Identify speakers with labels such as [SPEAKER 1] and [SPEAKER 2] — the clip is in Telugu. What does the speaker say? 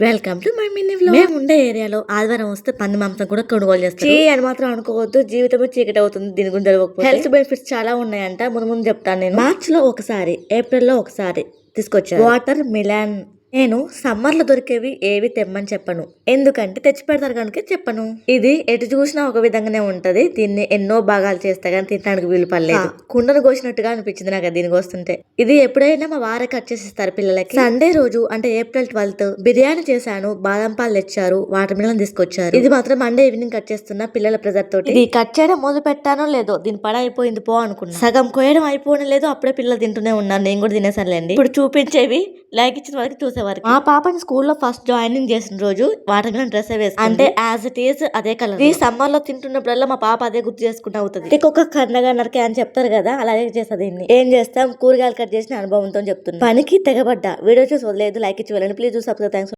[SPEAKER 1] Welcome to my mini vlog. మేము ఉండే ఏరియాలో ఆదివారం వస్తే పంది మాంసం కూడా కొనుగోలు చేస్తారు. అని మాత్రం అనుకోవద్దు, జీవితమే చీకటి అవుతుంది దీని గురించి తెలియకపోతే. హెల్త్ బెనిఫిట్స్ చాలా ఉన్నాయంట, ముందు చెప్తాను నేను. మార్చ్ లో ఒకసారి, ఏప్రిల్ లో ఒకసారి తీసుకొచ్చారు వాటర్ మిలాన్. నేను సమ్మర్ లో దొరికేవి ఏవి తెమ్మని చెప్పను, ఎందుకంటే తెచ్చి పెడతారు కనుక చెప్పను. ఇది ఎటు చూసినా ఒక విధంగానే ఉంటది, దీన్ని ఎన్నో భాగాలు చేస్తే గానీ తినడానికి వీలు పడలేదు. కుండను కోసినట్టుగా అనిపించింది నాకు దీనికి వస్తుంటే. ఇది ఎప్పుడైనా మా వారే కట్ చేసి ఇస్తారు పిల్లలకి. సండే రోజు అంటే ఏప్రిల్ 12 బిర్యానీ చేశాను, బాదం పాలు తెచ్చారు, వాటర్ మిలన్ తీసుకొచ్చారు. ఇది మాత్రం మండే ఈవినింగ్ కట్ చేస్తున్నా పిల్లల ప్రెజర్ తోటి. ఇది కట్ చేయడం మొదలు పెట్టానో లేదో దీని పని అయిపోయింది పో అనుకున్నా. సగం కోయడం అయిపోవడం లేదు, అప్పుడే పిల్లలు తింటూనే ఉన్నారు, నేను కూడా తినేసానులేండి. ఇప్పుడు చూపించేవి లైక్ ఇచ్చిన వరకు చూసేవారు. మా పాపని స్కూల్లో ఫస్ట్ జాయినింగ్ చేసిన రోజు వాటర్ మిలన్ డ్రెస్ వేసుకుంది, అంటే యాజ్ ఇట్ ఈస్ అదే కలర్. ఈ సమ్మర్ లో తింటున్నప్పుడల్లా మా పాప అదే గుర్తు చేసుకుంటూ అవుతుంది. ఇంకొక కండగా నరకే అని చెప్తారు కదా, అలాగే చేస్తుంది. ఏం చేస్తాం, కూరగాయలు కట్ చేసిన అనుభవంతో చెప్తున్నా. పనికి తెగబడ్డా. వీడియో చూసి వదిలేదు, లైక్ ఇచ్చి వెళ్ళండి ప్లీజ్. సబ్స్క్రైబ్. థాంక్స్.